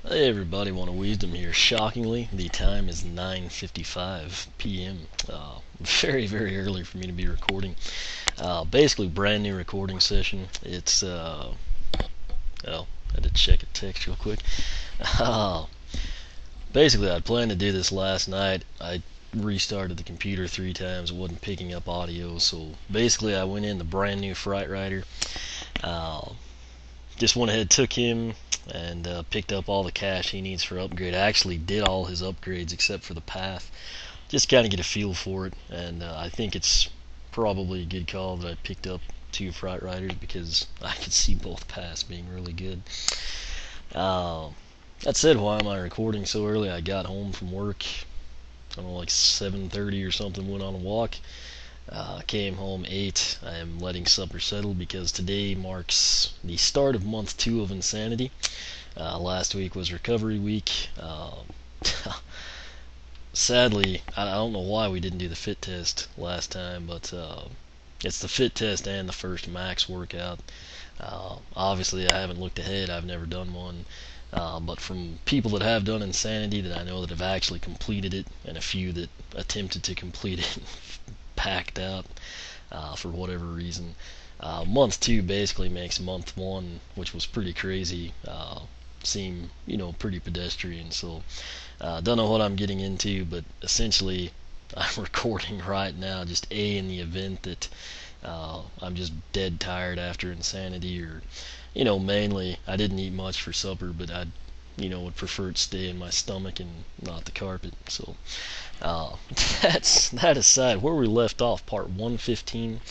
Hey everybody, want a wisdom here. Shockingly, the time is 9:55 p.m. Very early for me to be recording. Basically, brand new recording session. It's I had to check a text real quick. Uh, Basically, I planned to do this last night. I restarted the computer 3 times. It wasn't picking up audio, so basically, I went in the brand new Fright Rider. Uh, just went ahead, took him, and picked up all the cash he needs for upgrade. I actually did all his upgrades except for the path, just kind of get a feel for it, and I think it's probably a good call that I picked up 2 Fright Riders because I could see both paths being really good. Uh, that said, why am I recording so early? I got home from work, I don't know, like 7:30 or something, went on a walk. Came home, ate. I am letting supper settle because today marks the start of month 2 of Insanity. Last week was recovery week. Sadly, I don't know why we didn't do the fit test last time, but it's the fit test and the first max workout. Obviously, I haven't looked ahead. I've never done one. But from people that have done Insanity that I know that have actually completed it, and a few that attempted to complete it packed out for whatever reason. Month 2 basically makes month 1, which was pretty crazy, seem pretty pedestrian. So don't know what I'm getting into, but essentially I'm recording right now, just in the event that I'm just dead tired after Insanity, or mainly I didn't eat much for supper, but I would prefer it stay in my stomach and not the carpet. So uh, that aside, where we left off, part 115,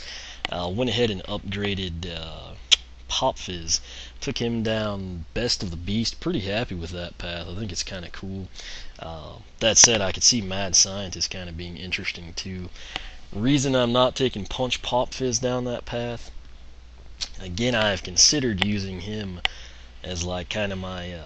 went ahead and upgraded Pop Fizz. Took him down best of the beast. Pretty happy with that path. I think it's kind of cool. That said, I could see Mad Scientist kind of being interesting too. Reason I'm not taking Punch Pop Fizz down that path, again, I've considered using him as like kind of my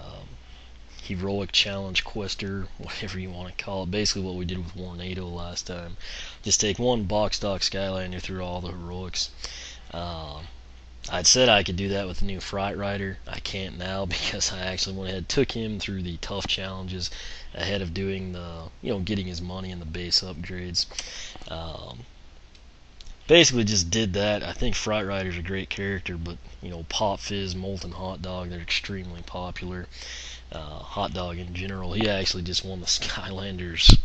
heroic challenge quester, whatever you want to call it. Basically what we did with Warnado last time. Just take one box stock Skylander through all the heroics. I'd said I could do that with the new Fright Rider. I can't now because I actually went ahead, took him through the tough challenges ahead of doing the, getting his money and the base upgrades. Basically just did that. I think Fright Rider's a great character, but Pop Fizz, Molten Hot Dog, they're extremely popular. Hot Dog in general, he actually just won the Skylanders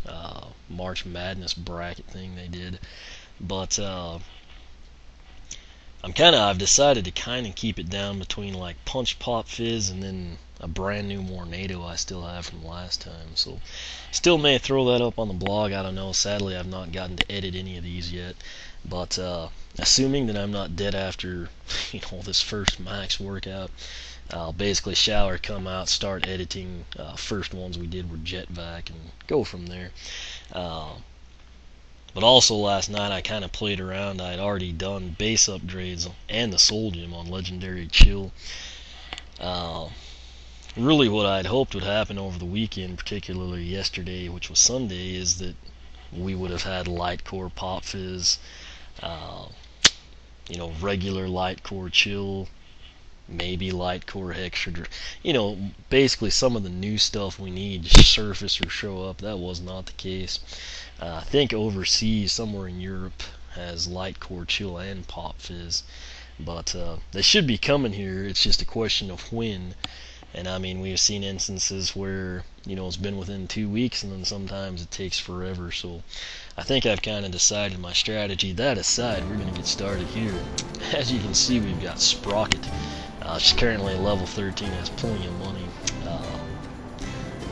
March Madness bracket thing they did. But I've decided to kind of keep it down between like Punch Pop Fizz and then a brand new Warnado I still have from last time. So still may throw that up on the blog. I don't know. Sadly, I've not gotten to edit any of these yet. But assuming that I'm not dead after this first max workout, I'll basically shower, come out, start editing. First ones we did were Jet Vac, and go from there. But also last night I kind of played around. I had already done base upgrades and the Soul Gem on Legendary Chill. Really what I'd hoped would happen over the weekend, particularly yesterday, which was Sunday, is that we would have had Light Core Pop Fizz, regular Light Core Chill, maybe Light Core Hextra, basically some of the new stuff we need just surface or show up. That was not the case. I think overseas, somewhere in Europe, has Light Core Chill and Pop Fizz, but they should be coming here. It's just a question of when. And I mean, we've seen instances where it's been within 2 weeks, and then sometimes it takes forever. So I think I've kind of decided my strategy. That aside, we're going to get started here. As you can see, we've got Sprocket. She's currently level 13, has plenty of money.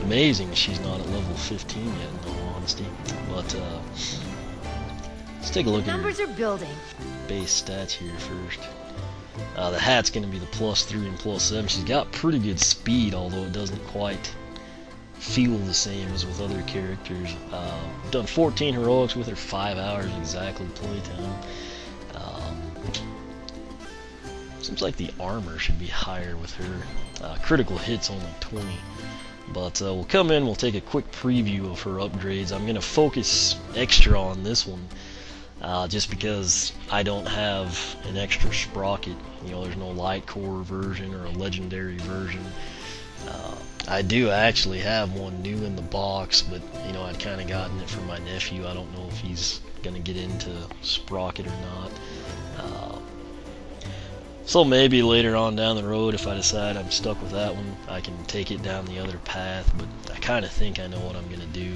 Amazing she's not at level 15 yet, in all honesty. But let's take a look at her base stats here first. The hat's going to be the +3 and +7. She's got pretty good speed, although it doesn't quite feel the same as with other characters. Done 14 heroics with her, 5 hours exactly playtime. Seems like the armor should be higher with her. Critical hits only 20. But we'll come in, we'll take a quick preview of her upgrades. I'm going to focus extra on this one, just because I don't have an extra sprocket. There's no light core version or a legendary version. I do actually have one new in the box, but you know, I'd kind of gotten it from my nephew. I don't know if he's gonna get into Sprocket or not. So maybe later on down the road, if I decide I'm stuck with that one, I can take it down the other path, but I kind of think I know what I'm going to do.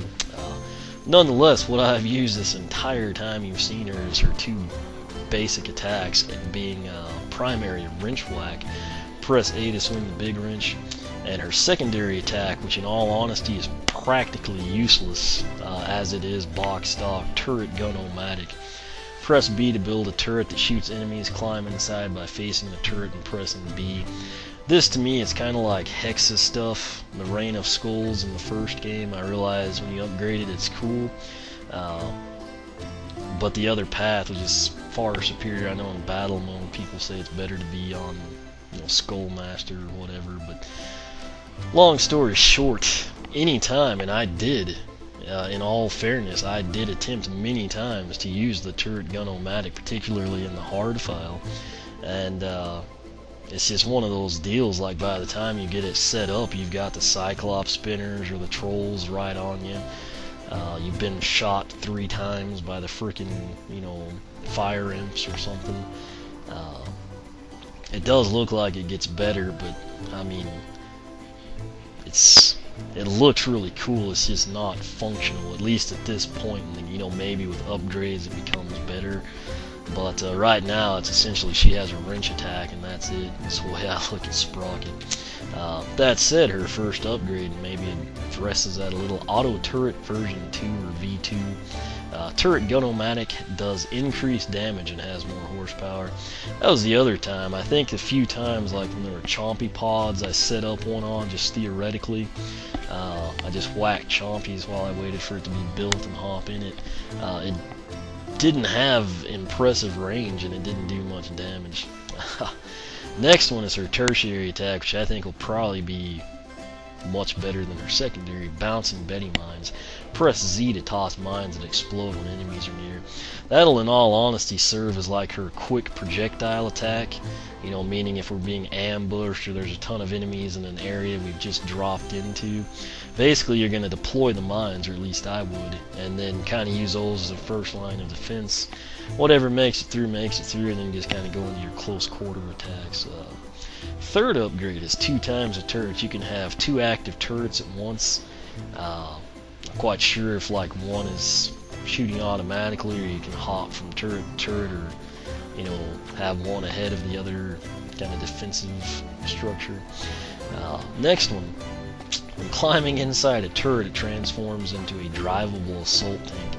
Nonetheless, what I've used this entire time you've seen her is her two basic attacks, and being primary wrench whack, press A to swing the big wrench, and her secondary attack, which in all honesty is practically useless as it is box stock turret gun-o-matic. Press B to build a turret that shoots enemies, climb inside by facing the turret and pressing B. This to me is kind of like Hex's stuff, the Rain of Skulls in the first game. I realize when you upgrade it it's cool, but the other path was just far superior. I know in battle mode people say it's better to be on, you know, Skullmaster or whatever, but long story short, anytime, and I did, in all fairness, I did attempt many times to use the turret gun-o-matic, particularly in the hard file, and it's just one of those deals, like by the time you get it set up, you've got the Cyclops spinners or the trolls right on you. You've been shot 3 times by the freaking, you know, fire imps or something. It does look like it gets better, but I mean, it looks really cool. It's just not functional, at least at this point. And you know, maybe with upgrades it becomes better. But right now, it's essentially she has a wrench attack, and that's it. That's the way I look at Sprocket. That said, her first upgrade maybe addresses that a little. Auto turret version 2 or V2. Turret gun-o-matic does increased damage and has more horsepower. That was the other time. I think a few times, like when there were chompy pods, I set up one on just theoretically. I just whacked chompies while I waited for it to be built and hop in it. It didn't have impressive range, and it didn't do much damage. Next one is her tertiary attack, which I think will probably be much better than her secondary. Bouncing Betty mines. Press Z to toss mines that explode when enemies are near. That'll in all honesty serve as like her quick projectile attack, you know, meaning if we're being ambushed or there's a ton of enemies in an area we've just dropped into, basically you're going to deploy the mines, or at least I would, and then kind of use those as a first line of defense. Whatever makes it through, and then just kind of go into your close quarter attacks. Third upgrade is 2 times a turret. You can have 2 active turrets at once. Not quite sure if like one is shooting automatically, or you can hop from turret to turret, or you know, have one ahead of the other kind of defensive structure. Next one, when climbing inside a turret, it transforms into a drivable assault tank.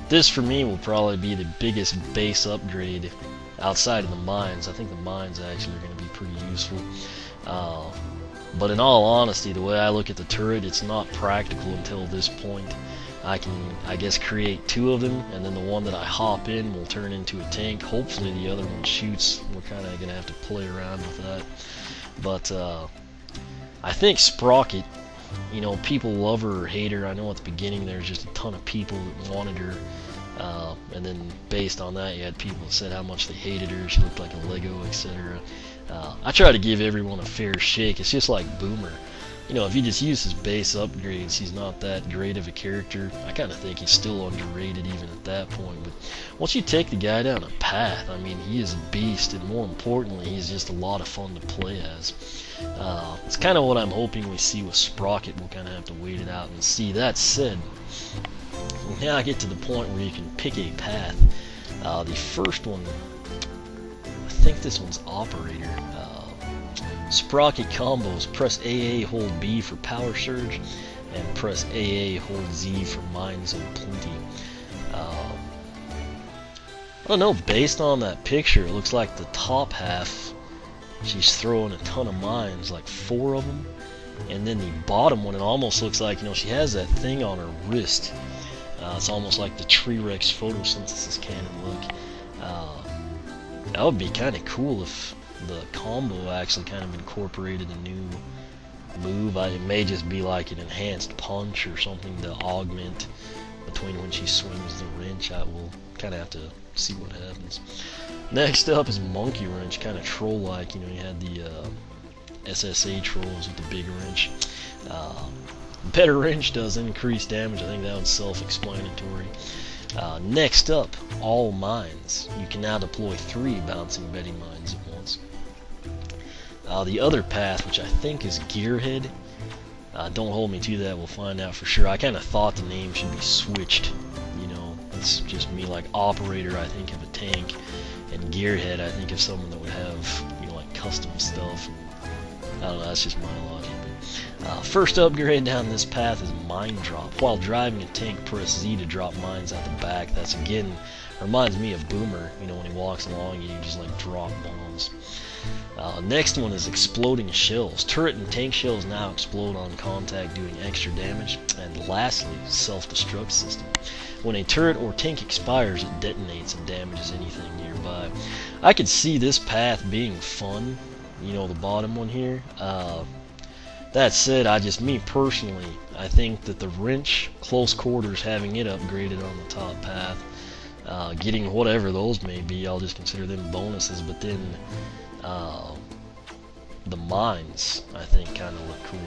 This for me will probably be the biggest base upgrade outside of the mines. I think the mines actually are going to be pretty useful. But in all honesty, the way I look at the turret, it's not practical until this point. I can, I guess, create 2 of them, and then the one that I hop in will turn into a tank. Hopefully the other one shoots. We're kind of going to have to play around with that. But I think Sprocket, you know, people love her or hate her. I know at the beginning there's just a ton of people that wanted her. And then based on that, you had people that said how much they hated her. She looked like a Lego, etc. I try to give everyone a fair shake. It's just like Boomer. You know, if you just use his base upgrades, he's not that great of a character. I kind of think he's still underrated even at that point. But once you take the guy down a path, I mean, he is a beast, and more importantly, he's just a lot of fun to play as. It's kind of what I'm hoping we see with Sprocket. We'll kind of have to wait it out and see. That said, now I get to the point where you can pick a path. The first one, I think this one's Operator. Sprocket combos: press AA, hold B for Power Surge, and press AA, hold Z for Mines of Plenty. I don't know, based on that picture, it looks like the top half, she's throwing a ton of mines, like 4 of them, and then the bottom one, it almost looks like, you know, she has that thing on her wrist. It's almost like the T-Rex photosynthesis cannon look. That would be kind of cool if the combo actually kind of incorporated a new move. It may just be like an enhanced punch or something to augment between when she swings the wrench. I will kind of have to see what happens. Next up is Monkey Wrench, kind of troll-like. You know, you had the SSH rolls with the big wrench. Better wrench does increase damage. I think that one's self-explanatory. Next up, all mines. You can now deploy 3 bouncing Betty mines at once. The other path, which I think is Gearhead, don't hold me to that, we'll find out for sure. I kind of thought the name should be switched, you know, it's just me. Like Operator, I think of a tank, and Gearhead, I think of someone that would have, you know, like custom stuff. And, I don't know, that's just my logic. But, first upgrade down this path is Mine Drop. While driving a tank, press Z to drop mines out the back. That's, again, reminds me of Boomer, you know, when he walks along, you just like drop bombs. Next one is Exploding Shells. Turret and tank shells now explode on contact, doing extra damage. And lastly, Self-Destruct System. When a turret or tank expires, it detonates and damages anything nearby. I could see this path being fun, you know, the bottom one here. That said, me personally, I think that the wrench, close quarters, having it upgraded on the top path, getting whatever those may be, I'll just consider them bonuses, but then the mines, I think, kind of look cool.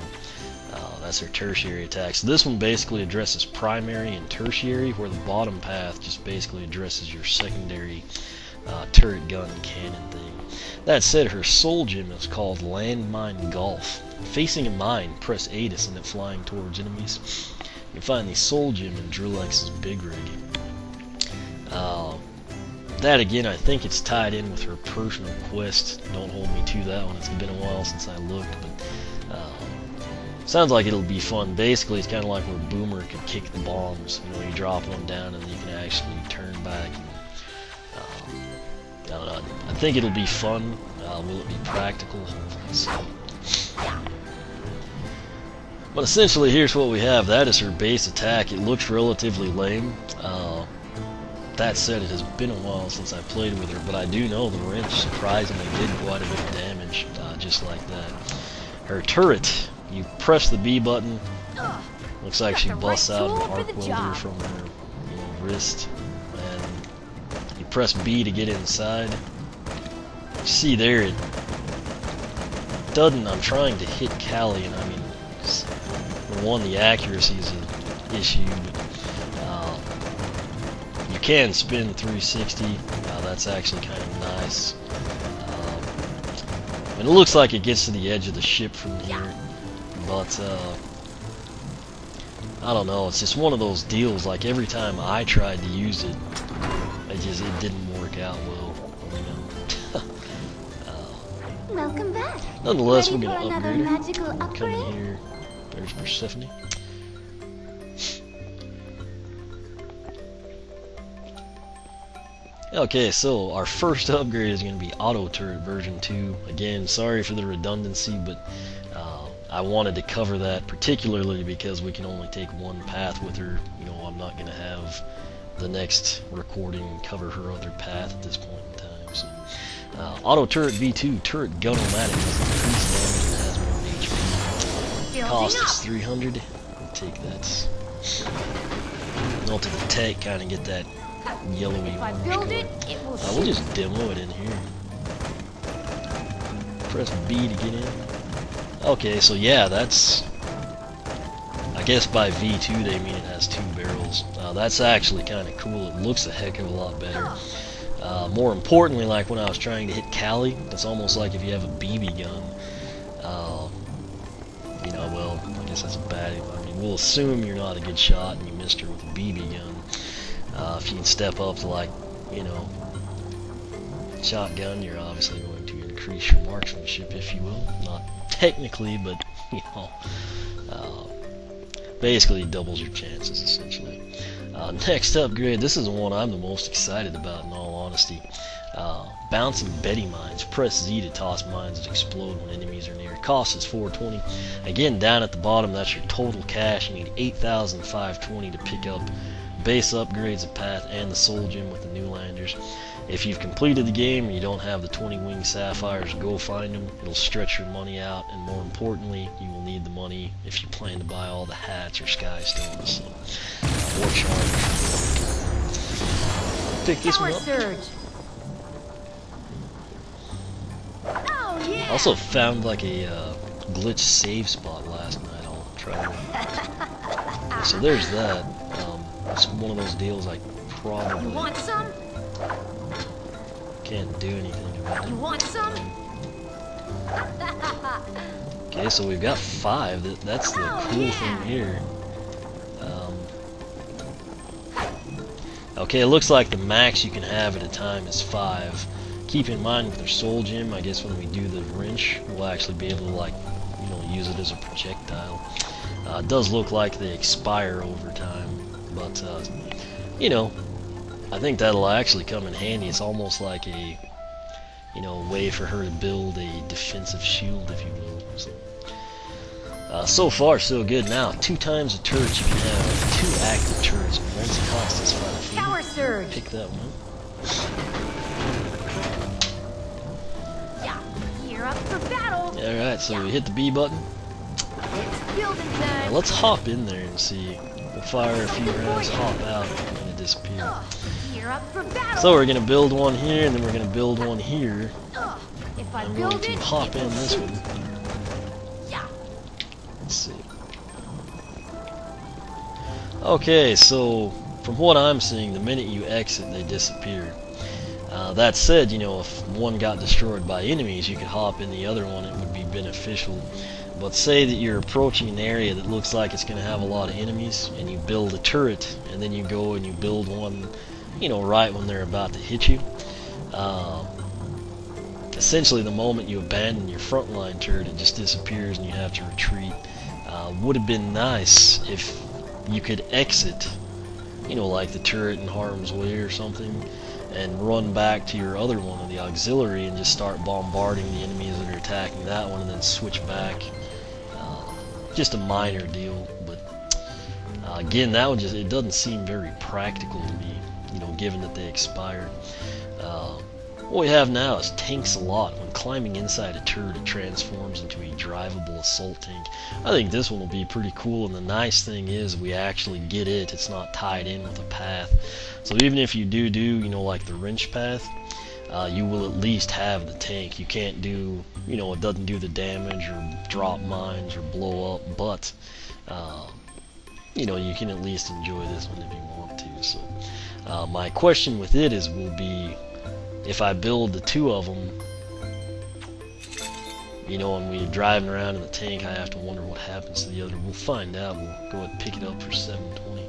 That's their tertiary attacks. So this one basically addresses primary and tertiary, where the bottom path just basically addresses your secondary turret gun cannon thing. That said, her soul gem is called Landmine Golf. Facing a mine, press A to send it flying towards enemies. You can find the soul gem in Drillex's Big Rig. That again, I think it's tied in with her personal quest. Don't hold me to that one, it's been a while since I looked, but sounds like it'll be fun. Basically, it's kind of like where Boomer could kick the bombs. You know, you drop one down and you can actually turn back. And, I don't know, I think it'll be fun. Will it be practical? So. But essentially, here's what we have. That is her base attack. It looks relatively lame. That said, it has been a while since I played with her, but I do know the wrench surprisingly did quite a bit of damage, just like that. Her turret, you press the B button, looks like she busts out an arc welder from her wrist, and you press B to get inside. You see there, it doesn't, I'm trying to hit Callie, and I mean, for one, the accuracy is an issue, but you can spin 360, that's actually kind of nice. And it looks like it gets to the edge of the ship from here, but I don't know, it's just one of those deals, like every time I tried to use it, it didn't work out well, you know. Welcome back. Nonetheless, we're going to upgrade her. Come in here, there's Persephone. Okay, so our first upgrade is going to be Auto Turret version 2. Again, sorry for the redundancy, but I wanted to cover that particularly because we can only take one path with her. You know, I'm not going to have the next recording cover her other path at this point in time. So, Auto Turret V2, Turret Gun-O-Matic has increased damage and has more HP. Cost is 300. We'll take that. Note that the tech kind of get that yellowy orange color. We'll just demo it in here. Press B to get in. Okay, so yeah, that's... I guess by V2 they mean it has 2 barrels. That's actually kind of cool. It looks a heck of a lot better. More importantly, like when I was trying to hit Callie, it's almost like if you have a BB gun. You know, well, I guess that's a bad... I mean, we'll assume you're not a good shot and you missed her with a BB gun. If you can step up to, like, you know, shotgun, you're obviously going to increase your marksmanship, if you will. Not technically, but, you know, basically doubles your chances, essentially. Next upgrade, this is the one I'm the most excited about, in all honesty. Bouncing Betty mines. Press Z to toss mines that explode when enemies are near. Cost is 420. Again, down at the bottom, that's your total cash. You need 8,520 to pick up base upgrades, a path, and the soul gem with the Newlanders. If you've completed the game and you don't have the 20 wing sapphires, go find them. It'll stretch your money out, and more importantly, you will need the money if you plan to buy all the hats or sky stones. So, or charge. Pick this one up. Surge. Oh Also found like a glitch save spot last night. I'll try to... So there's that. It's one of those deals I probably... You want some? Can't do anything about it. You want some? Okay, so we've got 5. That's the cool thing here. Okay, it looks like the max you can have at a time is 5. Keep in mind with their soul gem, I guess when we do the wrench, we'll actually be able to, like, you know, use it as a projectile. It does look like they expire over time, but you know, I think that'll actually come in handy. It's almost like a, you know, way for her to build a defensive shield, if you will. So far, so good. Now, 2 times a turret, you can have 2 active turrets. Once it costs us 5. Power surge. Pick that one. Yeah, gear up for battle. Alright, so we hit the B button. It's building time. Now let's hop in there and see. We'll fire a few rounds, hop out, and it disappears. Gear up for battle. So we're going to build one here, and then we're going to build one here. If I I'm going build to it, hop in this one. Yeah. Let's see. Okay, so from what I'm seeing, the minute you exit, they disappear. That said, you know, if one got destroyed by enemies, you could hop in the other one. It would be beneficial. But say that you're approaching an area that looks like it's going to have a lot of enemies, and you build a turret, and then you go and you build one, you know, right when they're about to hit you. Essentially, the moment you abandon your frontline turret, it just disappears and you have to retreat. Would have been nice if you could exit, you know, like the turret in harm's way or something, and run back to your other one, the auxiliary, and just start bombarding the enemies that are attacking that one, and then switch back. Just a minor deal, but again, that one just, it doesn't seem very practical to me, you know, given that they expired. What we have now is tanks a lot. When climbing inside a turret, it transforms into a drivable assault tank. I think this one will be pretty cool, and the nice thing is we actually get it. It's not tied in with a path. So even if you do, you know, like the wrench path, you will at least have the tank. You can't do, you know, it doesn't do the damage or drop mines or blow up, but, you know, you can at least enjoy this one if you want to. So my question with it will be, if I build the 2 of them, you know, and we're driving around in the tank, I have to wonder what happens to the other. We'll find out. We'll go ahead and pick it up for 720.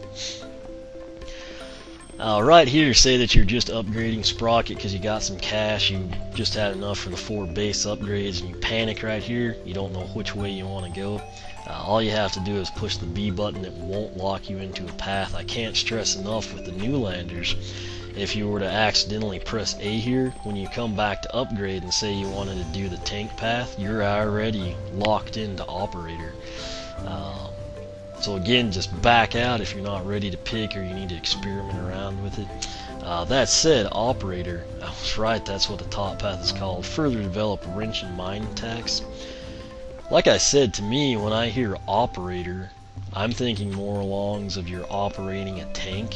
Right here, say that you're just upgrading Sprocket because you got some cash, you just had enough for the 4 base upgrades, and you panic right here, you don't know which way you want to go. All you have to do is push the B button. It won't lock you into a path. I can't stress enough with the Newlanders, if you were to accidentally press A here, when you come back to upgrade and say you wanted to do the tank path, you're already locked into operator. So again, just back out if you're not ready to pick or you need to experiment around with it. That said, operator, I was right, that's what the top path is called. Further develop wrench and mine attacks. Like I said, to me, when I hear operator, I'm thinking more along of you're operating a tank,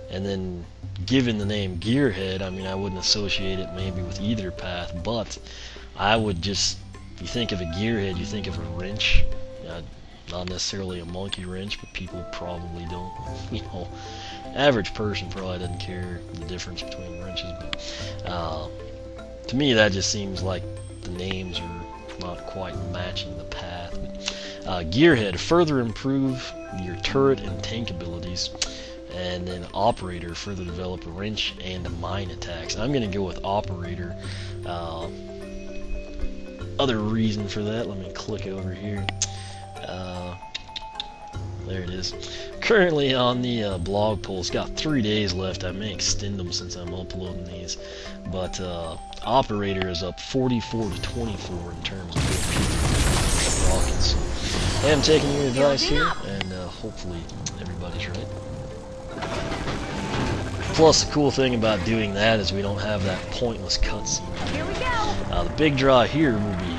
and then given the name Gearhead, I mean, I wouldn't associate it maybe with either path, but I would just, if you think of a Gearhead, you think of a wrench. Not necessarily a monkey wrench, but people probably don't, you know, average person probably doesn't care the difference between wrenches, but to me that just seems like the names are not quite matching the path. But Gearhead, further improve your turret and tank abilities. And then operator, further develop a wrench and a mine attacks. I'm going to go with operator. Other reason for that, let me click over here. There it is. Currently on the blog poll, it's got 3 days left. I may extend them since I'm uploading these. But operator is up 44 to 24 in terms of rockets. So I am taking your advice here, and hopefully everybody's right. Plus, the cool thing about doing that is we don't have that pointless cutscene. Here we go. The big draw here will be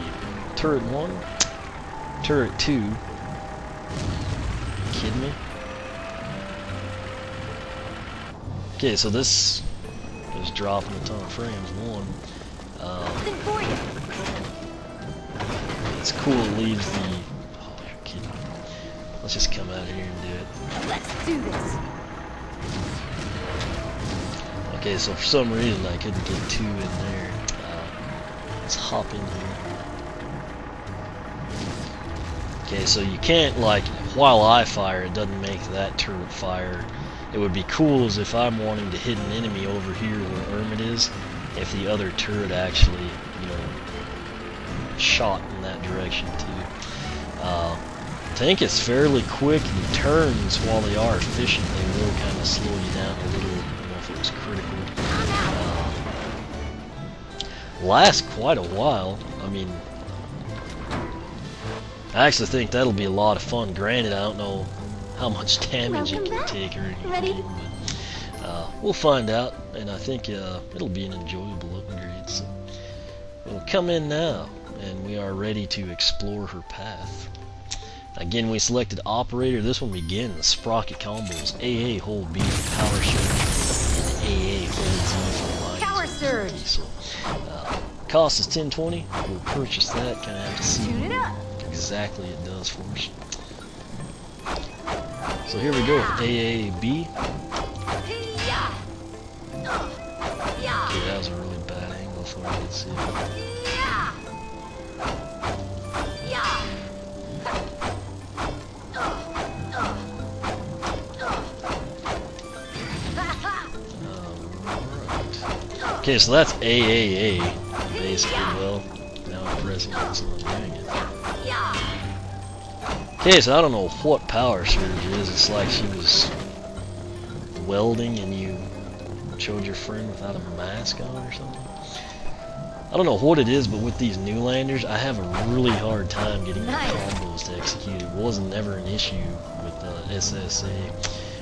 turret 1, turret 2. You kidding me? Okay, so this is dropping a ton of frames. 1. it's cool it leaves the... Oh, you're kidding. Let's just come out here and do it. Let's do this. Okay, so for some reason I couldn't get 2 in there. Let's hop in here. Okay, so you can't, like, while I fire, it doesn't make that turret fire. It would be cool as if I'm wanting to hit an enemy over here where Ermit is, if the other turret actually, you know, shot in that direction too. Tank is fairly quick. The turns, while they are efficient, they will kind of slow you down a little. I don't know if it was critical. Lasts quite a while. I mean, I actually think that'll be a lot of fun. Granted, I don't know how much damage it can take or anything, but we'll find out, and I think it'll be an enjoyable upgrade. So we'll come in now, and we are ready to explore her path. Again, we selected Operator. This one begins Sprocket combos: AA hold B for Power Surge, and AA hold Z for Line Power Surge. So, cost is 1020. We'll purchase that. Kind of have to see Shoot it up. exactly it does for us. So here we go. AAB. Okay, that was a really bad angle for me to see. Okay, so that's AAA, basically. Well, now I'm pressing it, so I'm doing it. Okay, so I don't know what Power Surge is. It's like she was welding and you showed your friend without a mask on or something. I don't know what it is, but with these Newlanders, I have a really hard time getting the combos to execute. It wasn't ever an issue with SSA.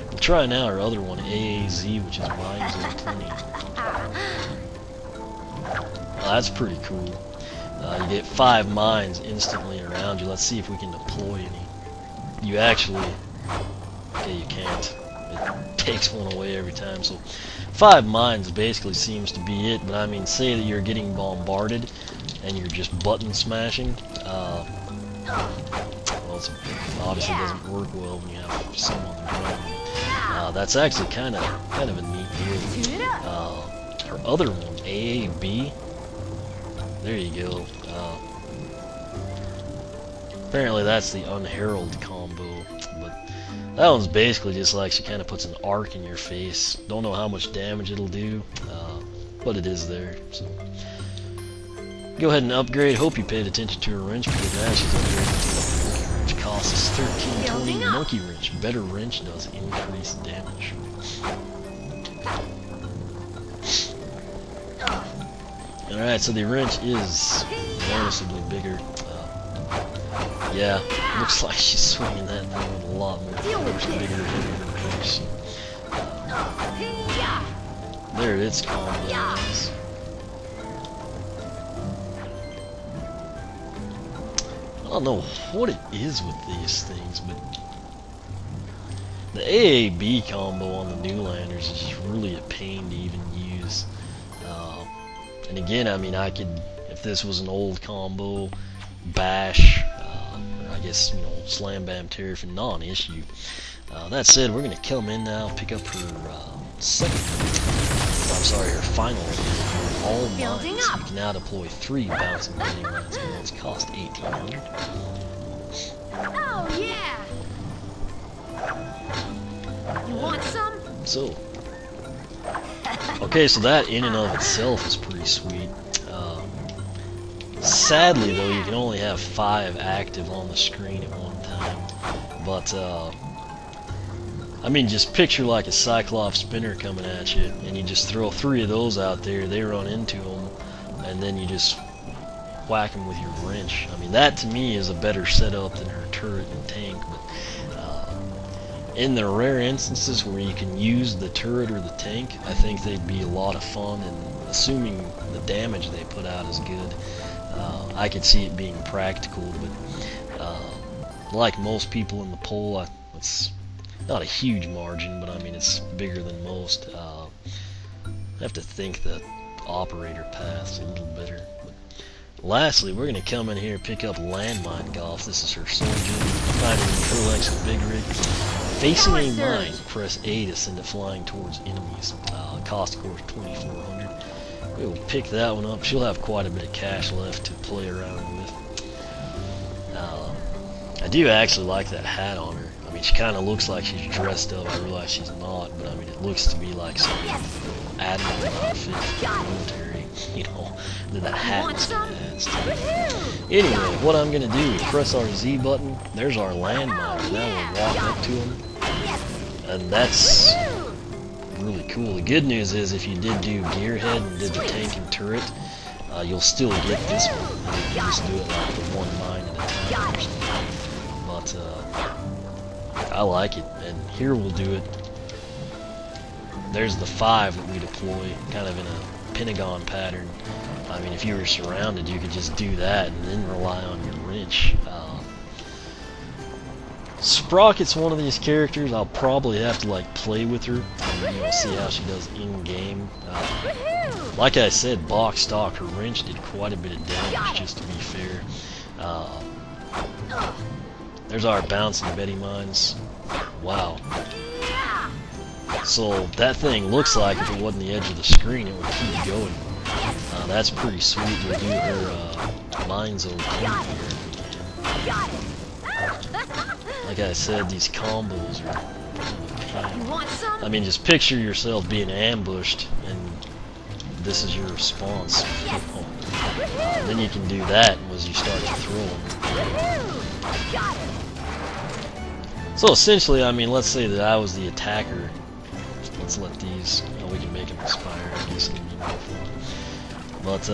We'll try now our other one, AAZ, which is Mines in Plenty. That's pretty cool. You get 5 mines instantly around you. Let's see if we can deploy any. You actually... Okay, you can't. It takes one away every time. So 5 mines basically seems to be it. But I mean, say that you're getting bombarded and you're just button smashing. Well, it obviously doesn't work well when you have some on the ground. That's actually kind of a neat deal. Her other one, AAB. There you go. Apparently that's the unheralded combo, but that one's basically just like she kind of puts an arc in your face. Don't know how much damage it'll do, but it is there. So go ahead and upgrade. Hope you paid attention to her wrench because now she's upgraded to a monkey wrench. Cost is 1320. Monkey wrench. Better wrench does increased damage. Alright, so the wrench is noticeably bigger. Yeah, looks like she's swinging that thing with a lot more force, bigger wrench. There its combo is. I don't know what it is with these things, but the AAB combo on the Newlanders is just really a pain to even use. And again, I mean, I could, if this was an old combo, bash, I guess, you know, slam bam tear for non-issue. That said, we're gonna come in now, pick up her her final all mines. You can now deploy 3 bouncing mini mines. It's cost 1800. Oh yeah. You want some? So, okay, so that in and of itself is pretty sweet. Sadly, though, you can only have 5 active on the screen at one time. But, I mean, just picture like a Cyclops spinner coming at you, and you just throw 3 of those out there, they run into them, and then you just whack them with your wrench. I mean, that to me is a better setup than her turret and tank, but in the rare instances where you can use the turret or the tank, I think they'd be a lot of fun, and assuming the damage they put out is good, I could see it being practical, but like most people in the poll, it's not a huge margin, but I mean it's bigger than most. I have to think that operator path's a little better. But lastly, we're going to come in here and pick up Landmine Golf. This is her soldier. Finding Kurlex's Big Rig. Facing a mine, press A to send it flying towards enemies. Cost, of course, 2,400. We will pick that one up. She'll have quite a bit of cash left to play around with. I do actually like that hat on her. I mean, she kind of looks like she's dressed up. I realize she's not, but I mean, it looks to be like some admiral outfit for the military. You know, that hat adds to it. Anyway, what I'm gonna do is press our Z button. There's our landmine, and now we'll walk up to him, and that's really cool. The good news is, if you did do Gearhead and did the tank and turret, you'll still get this one. You can just do it like with one mine at a time or something. But I like it, and here we'll do it. There's the 5 that we deploy, kind of in a pentagon pattern. I mean, if you were surrounded, you could just do that and then rely on your wrench. Sprocket's one of these characters I'll probably have to like play with her and see how she does in game. Like I said, box stock, her wrench did quite a bit of damage, just to be fair. There's our bouncing Betty mines. Wow. So that thing looks like if it wasn't the edge of the screen, it would keep going. That's pretty sweet. We'll do her mine zone here. Like I said, these combos are pain. I mean, just picture yourself being ambushed, and this is your response. Then you can do that as you start to throw them. So essentially, I mean, let's say that I was the attacker. Let's let these, we can make them expire, I guess it'll be more fun. But,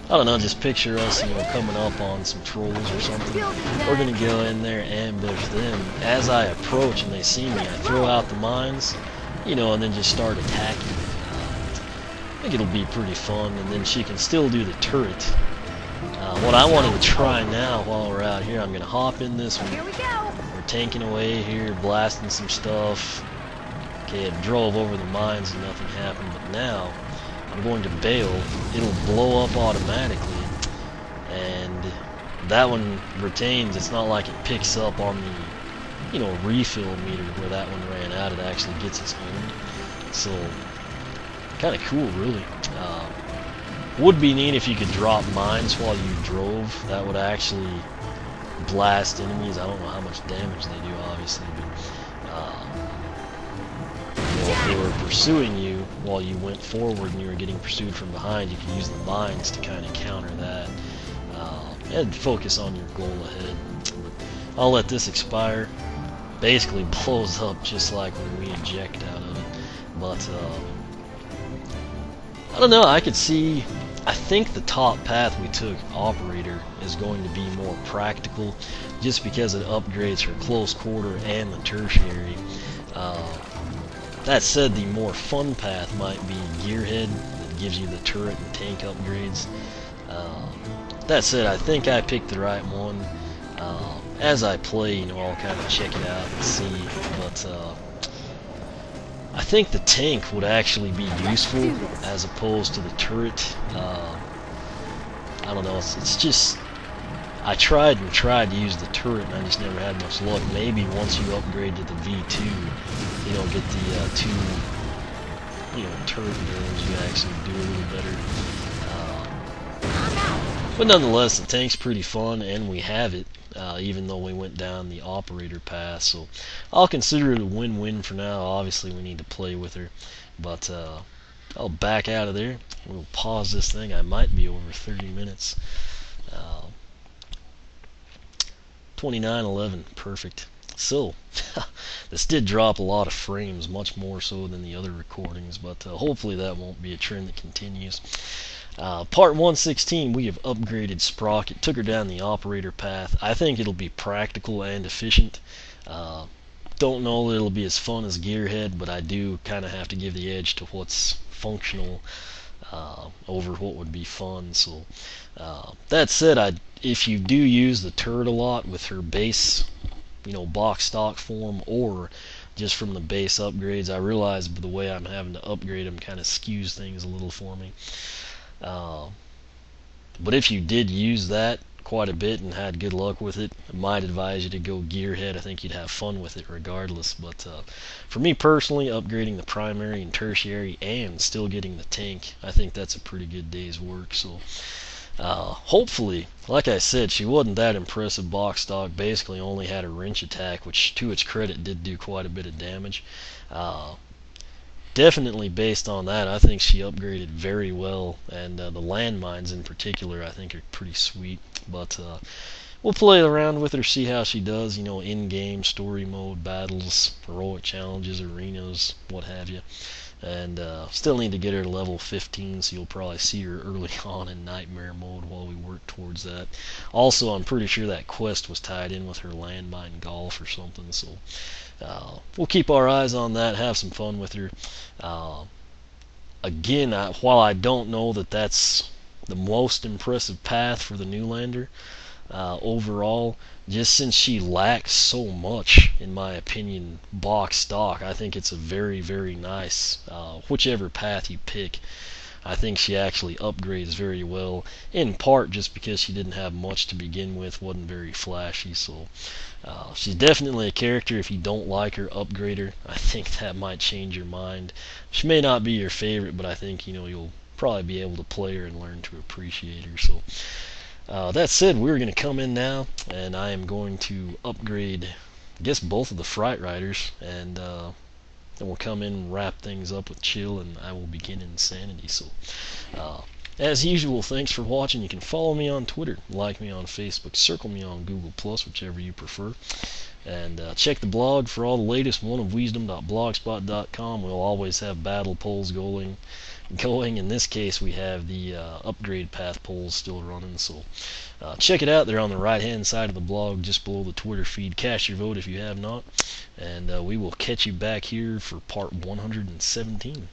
I don't know, just picture us, coming up on some trolls or something. We're gonna go in there and ambush them. As I approach and they see me, I throw out the mines, and then just start attacking. I think it'll be pretty fun, and then she can still do the turret. What I wanted to try now while we're out here, I'm gonna hop in this one. Here we go. We're tanking away here, blasting some stuff. Okay, it drove over the mines and nothing happened, but now I'm going to bail. It'll blow up automatically, and that one retains. It's not like it picks up on the, refill meter where that one ran out. It actually gets its own. So, kind of cool, really. Would be neat if you could drop mines while you drove. That would actually blast enemies. I don't know how much damage they do, obviously, but if they were pursuing you while you went forward and you were getting pursued from behind, you could use the mines to kind of counter that and focus on your goal ahead. I'll let this expire. Basically blows up just like when we eject out of it. But I don't know, I think the top path we took, Operator, is going to be more practical just because it upgrades her close quarter and the tertiary. That said, the more fun path might be Gearhead, that gives you the turret and tank upgrades. That said, I think I picked the right one. As I play, I'll kind of check it out and see, but I think the tank would actually be useful as opposed to the turret. I don't know, it's just, I tried to use the turret and I just never had much luck. Maybe once you upgrade to the V2, get the two, turret drones, you actually do a little better. But nonetheless, the tank's pretty fun, and we have it, even though we went down the Operator path. So I'll consider it a win-win for now. Obviously, we need to play with her, but I'll back out of there. We'll pause this thing. I might be over 30 minutes. 29:11, perfect. So, this did drop a lot of frames, much more so than the other recordings, but hopefully that won't be a trend that continues. Part 116, we have upgraded Sprocket, took her down the Operator path. I think it'll be practical and efficient. Don't know that it'll be as fun as Gearhead, but I do kind of have to give the edge to what's functional over what would be fun. So that said, if you do use the turret a lot with her base, box stock form, or just from the base upgrades, I realize the way I'm having to upgrade them kind of skews things a little for me. But if you did use that quite a bit and had good luck with it, I might advise you to go gearhead. I think you'd have fun with it regardless. But for me personally, upgrading the primary and tertiary and still getting the tank, I think that's a pretty good day's work. So hopefully, like I said, she wasn't that impressive box stock. Basically only had a wrench attack, which to its credit did do quite a bit of damage. Definitely based on that, I think she upgraded very well, and the landmines in particular I think are pretty sweet. But we'll play around with her, see how she does, in-game, story mode, battles, heroic challenges, arenas, what have you. And still need to get her to level 15, so you'll probably see her early on in nightmare mode while we work towards that. Also, I'm pretty sure that quest was tied in with her landmine golf or something, so we'll keep our eyes on that, have some fun with her. Again, while I don't know that that's the most impressive path for the Newlander, overall, just since she lacks so much, in my opinion, box stock, I think it's a very, very nice, whichever path you pick. I think she actually upgrades very well, in part just because she didn't have much to begin with, wasn't very flashy, so she's definitely a character. If you don't like her, upgrade her. I think that might change your mind. She may not be your favorite, but I think you'll probably be able to play her and learn to appreciate her. So that said, we're going to come in now, and I am going to upgrade, I guess, both of the Fright Riders, and then we'll come in and wrap things up with Chill, and I will begin Insanity. So, as usual, thanks for watching. You can follow me on Twitter, like me on Facebook, circle me on Google+, whichever you prefer. And check the blog for all the latest, oneofwisdom.blogspot.com. We'll always have battle polls going. In this case, we have the upgrade path polls still running, so check it out. They're on the right hand side of the blog, just below the Twitter feed. Cast your vote if you have not, and we will catch you back here for part 117.